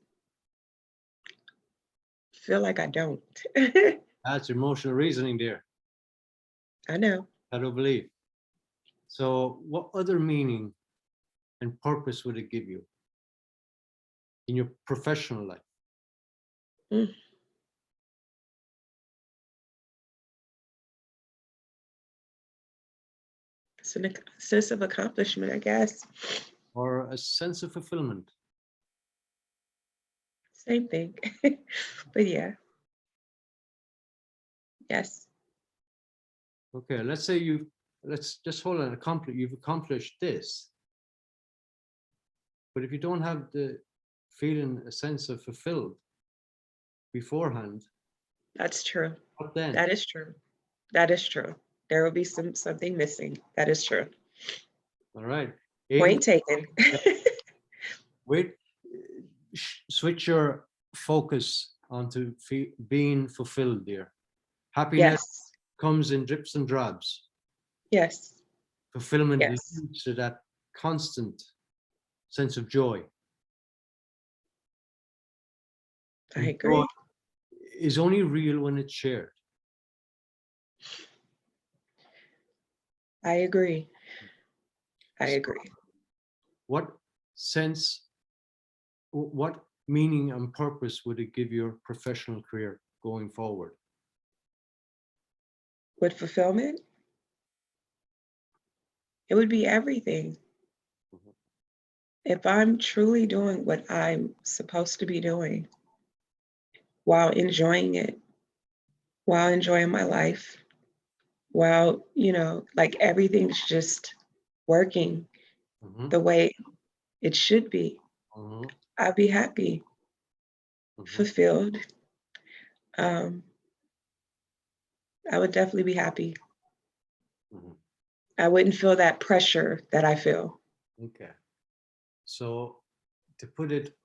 feel like I don't. That's emotional reasoning there. I know. I don't believe. So what other meaning and purpose would it give you in your professional life? Mm. It's a sense of accomplishment, I guess. Or a sense of fulfillment? Same thing. But yeah, yes. Okay, let's say let's just hold on, you've accomplished this. But if you don't have the feeling, a sense of fulfilled beforehand, That's true. what then? That is true. That is true. There will be something missing. That is true. All right. Point taken. Wait, switch your focus onto being fulfilled, dear. Happiness Yes. comes in drips and drabs. Yes. Fulfillment Yes. leads to that constant sense of joy. I And joy agree. is only real when it's shared. I agree. I So agree. what sense, what meaning and purpose would it give your professional career going forward? With fulfillment, it would be everything. Mhm. If I'm truly doing what I'm supposed to be doing while enjoying it, while enjoying my life, while, like everything's just working Mhm, the way it should be, mhm, I'd be happy, mhm, fulfilled. Um, I would definitely be happy. mhm. I wouldn't feel that pressure that I feel. Okay. So to put it,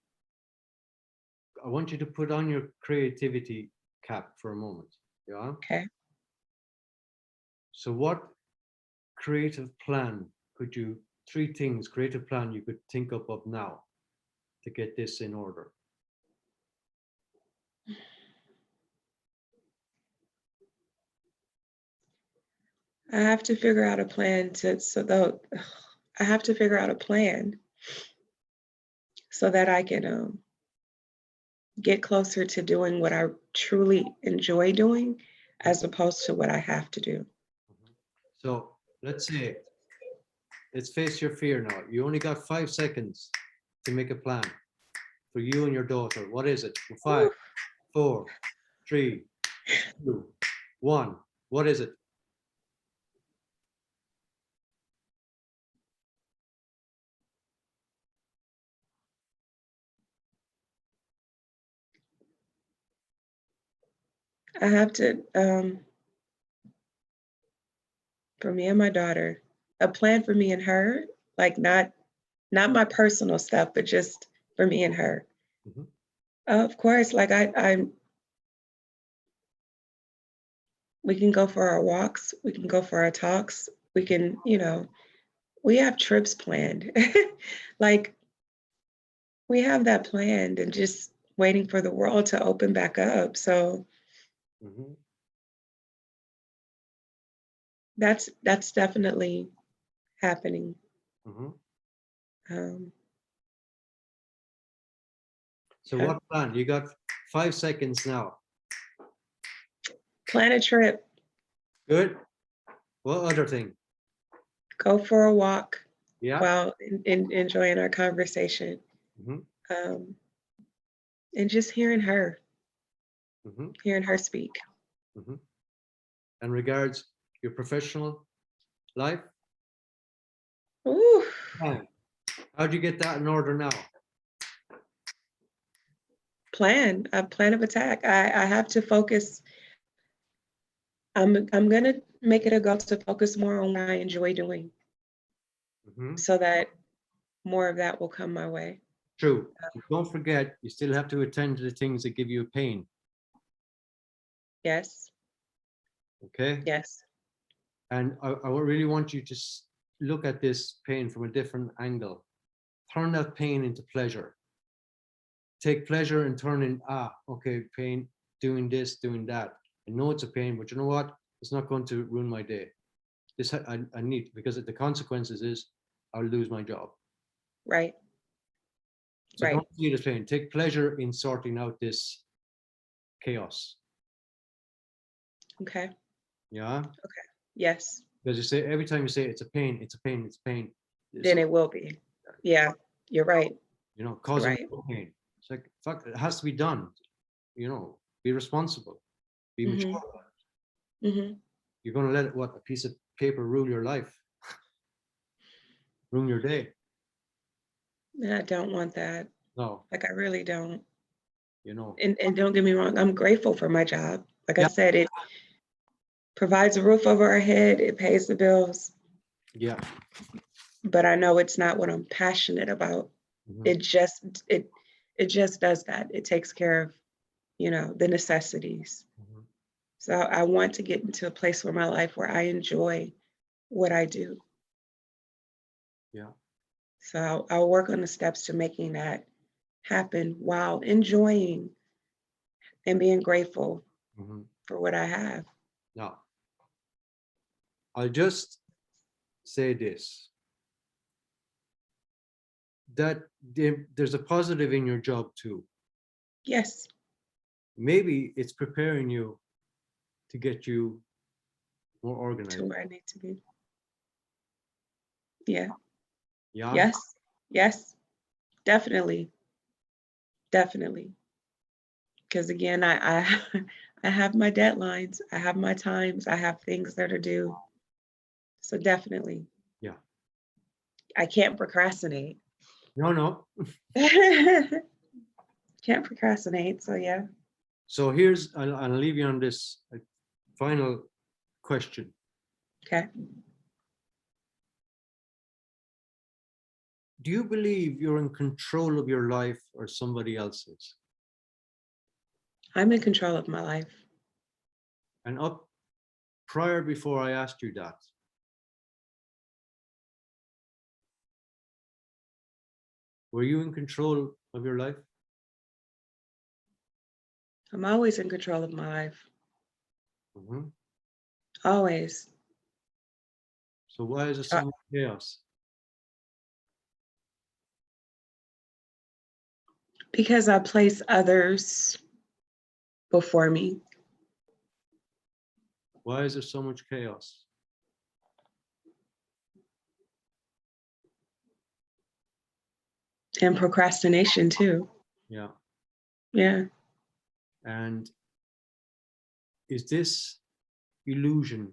I want you to put on your creativity cap for a moment. Yeah. Okay. So what creative plan could you, three things, creative plan you could think up of now to get this in order? I have to figure out a plan I have to figure out a plan so that I can get closer to doing what I truly enjoy doing as opposed to what I have to do. So let's face your fear now. You only got 5 seconds to make a plan for you and your daughter. What is it? Five, Whew. 4, 3, 2, 1. What is it? I have to, for me and my daughter, a plan for me and her, like not my personal stuff, but just for me and her. Mhm, Of course, like we can go for our walks, we can go for our talks, we can, we have trips planned. Like we have that planned and just waiting for the world to open back up. So mhm, that's definitely happening. mhm. Um, So yeah. what plan? You got 5 seconds now. Plan a trip, Good. What other thing? go for a walk Yeah. while enjoying our conversation, Mhm, um, and just mhm, hearing her speak. mhm. And regards your professional life, Ooh, plan. How'd you get that in order now? a plan of attack. I have to focus. I'm gonna make it a goal to focus more on what I enjoy doing Mhm. so that more of that will come my way. True. But don't forget, you still have to attend to the things that give you pain. Yes. Okay. Yes. And I really want you to look at this pain from a different angle. Turn that pain into pleasure. Take pleasure in turning, okay, pain, doing this, doing that. I know it's a pain, but you know what? It's not going to ruin my day. This I need, because the consequences is I'll lose my job. Right. So Right. don't see it as pain. Take pleasure in sorting out this chaos. Okay. Yeah. Okay. Yes. Because you say every time you say it's a pain, it's a pain, it's a pain. Then it will be. Yeah. You're right. You know, You're causing right. pain. It's like, fuck, it has to be done. You know, be responsible, be mature. Mm-hmm. Mm-hmm. You're going to let a piece of paper rule your life, ruin your day. I don't want that. No, Like, I really don't. you know. And don't get me wrong, I'm grateful for my job. Like I Yeah. said, it provides a roof over our head, it pays the bills, Yeah. but I know it's not what I'm passionate about. Mhm. It just does that. It takes care of, the necessities. Mhm. So I want to get into a place where my life where I enjoy what I do. Yeah. So I'll work on the steps to making that happen while enjoying and being grateful Mhm. for what I have. Now, I'll just say this, that there's a positive in your job too. Yes, Maybe it's preparing you to get you more to organized. where I need to be. Yeah. Yeah. Yes. Yes. Definitely. Definitely. Because again, I I have my deadlines, I have my times, I have things that are due. So definitely, Yeah. I can't procrastinate. No, no. Can't procrastinate. So yeah. So here's, I'll leave you on this final question. Okay. Do you believe you're in control of your life or somebody else's? I'm in control of my life. And before I asked you that, were you in control of your life? I'm always in control of my life. Mhm. Always. So why is there Uh, so much chaos? because I place others before me. Why is there so much chaos? And procrastination too. Yeah. Yeah. And is this illusion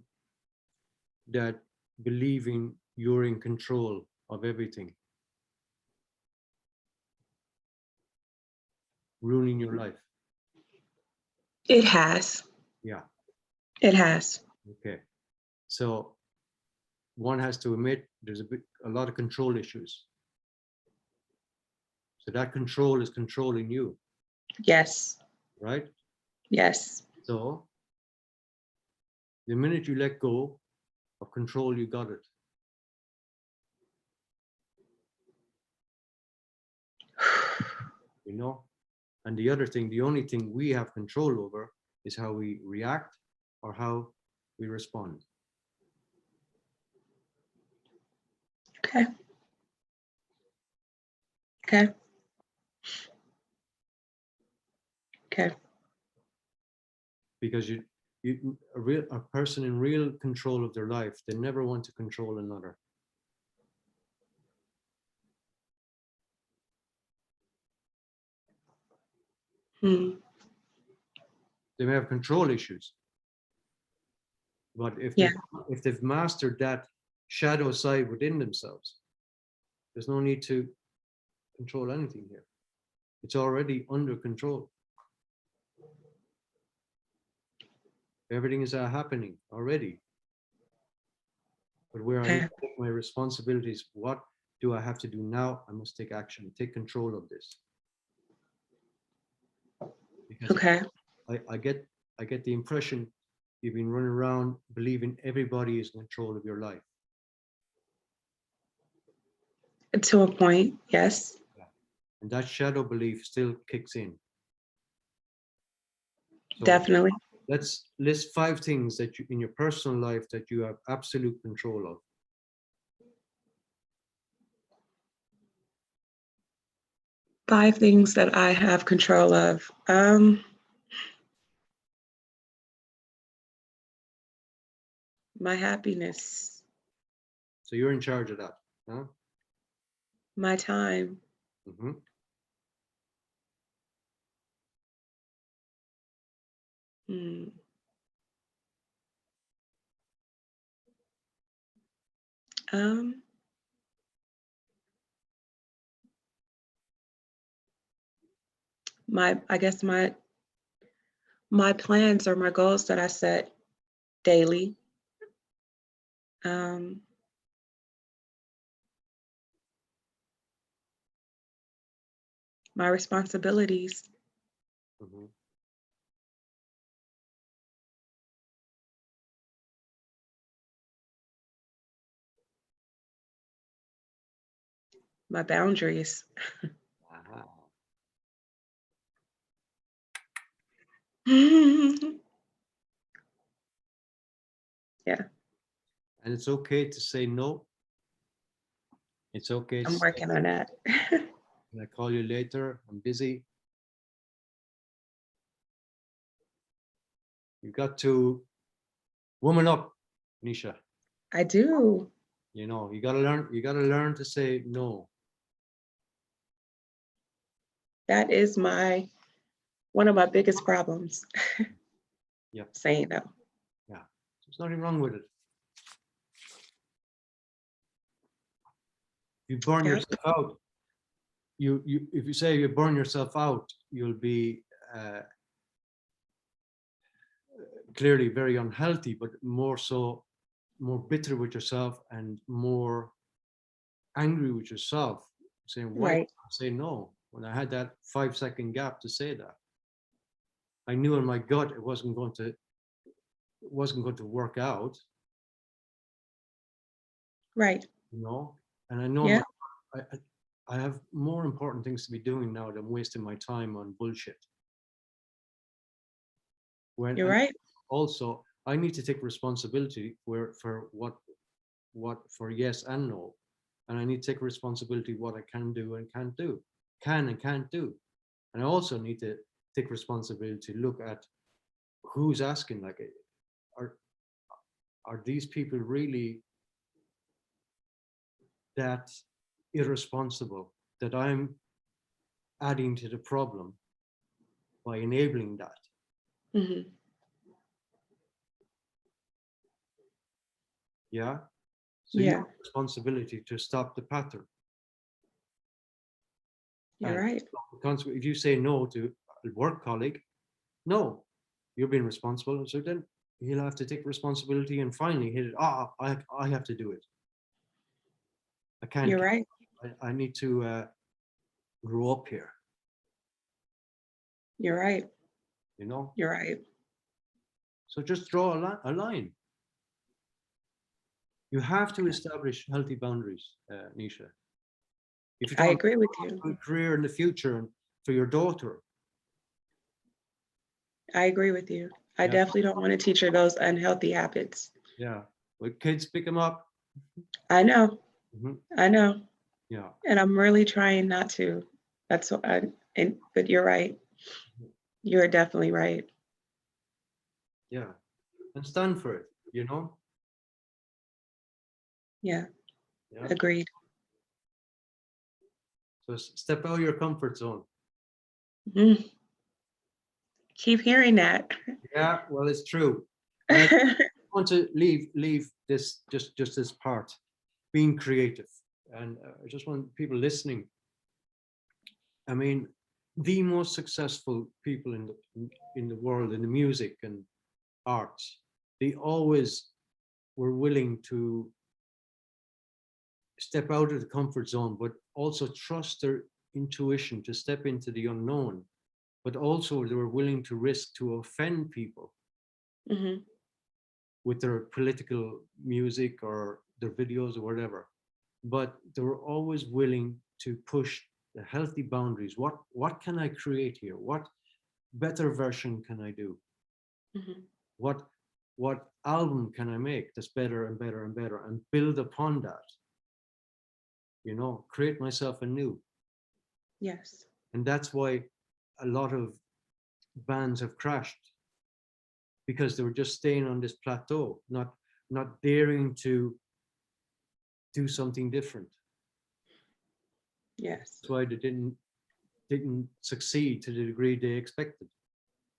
that believing you're in control of everything ruining your life? It has. Yeah. It has. Okay. So one has to admit there's a lot of control issues. So that control is controlling you, Yes. right? Yes. So the minute you let go of control, you got it. You know? And the other thing, the only thing we have control over is how we react or how we respond. Okay. Okay. Okay. Because a person in real control of their life, they never want to control another. Hmm. They may have control issues, but Yeah. if they've mastered that shadow side within themselves, there's no need to control anything here. It's already under control. Everything is happening already. But where I need Okay. to take my responsibilities, what do I have to do now? I must take action, take control of this. Because Okay. I get the impression you've been running around believing everybody is in control of your life. To a point, yes. And that shadow belief still kicks in. So Definitely. let's list 5 things that you in your personal life that you have absolute control of. Five things that I have control of. My happiness, So you're in charge of that. Huh? my time, Mm-hmm. mm, um, I guess my plans or my goals that I set daily. Um, my responsibilities, Mm-hmm. my boundaries. Aha. Yeah, And it's okay to say no. It's okay to I'm say, working on that. can I call you later? I'm busy. You've got to woman up, Nisha. I do. You know, you gotta learn to say no. That is one of my biggest problems, Yeah, saying no. yeah. There's nothing wrong with it. You burn Yeah, yourself out. You if you say you burn yourself out, you'll be clearly very unhealthy, but more so, more bitter with yourself and more angry with yourself, saying, why did right, I say no when I had that 5-second gap to say that? I knew in my gut it wasn't going to work out, right. you know. And I know Yeah, I have more important things to be doing now than wasting my time on bullshit. you're And right. also I need to take responsibility for for yes and no, and I need to take responsibility what I can do and can't do, can and can't do, and I also need to take responsibility to look at who's asking. Like, are are these people really that irresponsible that I'm adding to the problem by enabling that? Hmm. Yeah. So you Yeah, have responsibility to stop the pattern. you're And right. if you say no to a work colleague, no, you're being responsible. So then he'll have to take responsibility and finally hit it. I have to do it. I can't. You're right. I need to grow up here. You're right. You know. You're right. So just draw a line. You have to establish healthy boundaries, Nisha. If you I don't agree with you. have a career in the future and for your daughter, I agree with you. I yeah, definitely don't want to teach her those unhealthy habits. yeah, with kids pick them up. I know. Mhm. I know. Yeah, And I'm really trying not to. That's what but you're right. You're definitely right. yeah, and stand for it. You know, Yeah, yeah. agreed. So step out of your comfort zone. Mm, keep hearing that. Yeah, well, it's true. And I want to leave this just this part, being creative, and I just want people listening. I mean, the most successful people in the world in the music and arts, they always were willing to step out of the comfort zone, but also trust their intuition to step into the unknown. But also they were willing to risk to offend people Mhm. with their political music or their videos or whatever. But they were always willing to push the healthy boundaries. What can I create here? What better version can I do? Mhm. What album can I make that's better and better and better, and build upon that? Create myself anew. Yes. And that's why a lot of bands have crashed, because they were just staying on this plateau, not daring to do something different. Yes. That's why they didn't succeed to the degree they expected,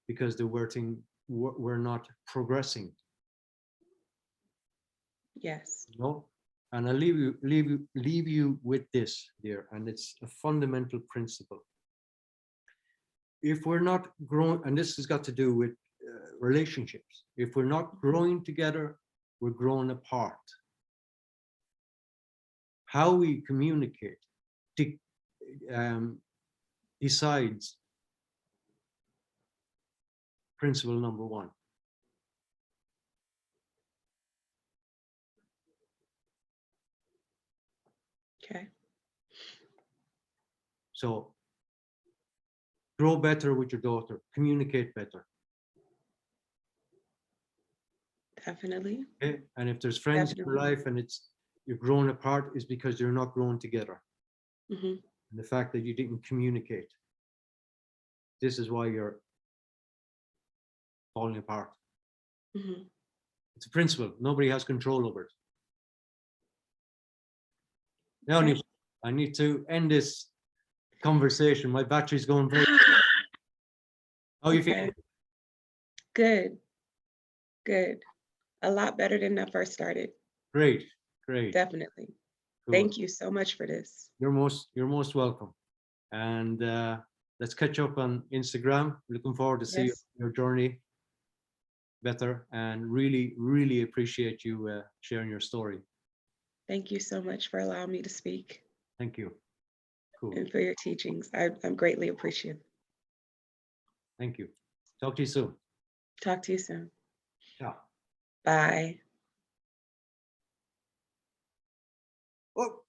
because they were not progressing. Yes. And I'll leave you with this, dear, and it's a fundamental principle. If we're not growing, and this has got to do with relationships, if we're not growing together, we're growing apart. How we communicate decides principle number one. Okay. So grow better with your daughter, communicate better. Definitely. Okay? And if there's friends in your Definitely. life and you're growing apart, is because you're not growing together. Mhm. And the fact that you didn't communicate, this is why you're falling apart. Mhm. It's a principle. Nobody has control over it. Now, Okay. Nisha, I need to end this conversation. My battery's going very. How are you Okay. feeling? Good. Good. A lot better than I first started. Great, great, Definitely. cool. Thank you so much for this. You're most welcome. And let's catch up on Instagram. Looking forward to see Yes. your journey better, and really, really appreciate you sharing your story. Thank you so much for allowing me to speak Thank you. Cool. and for your teachings. I'm greatly appreciative. Thank you. Talk to you soon. Talk to you soon. Ciao. Bye. Oh.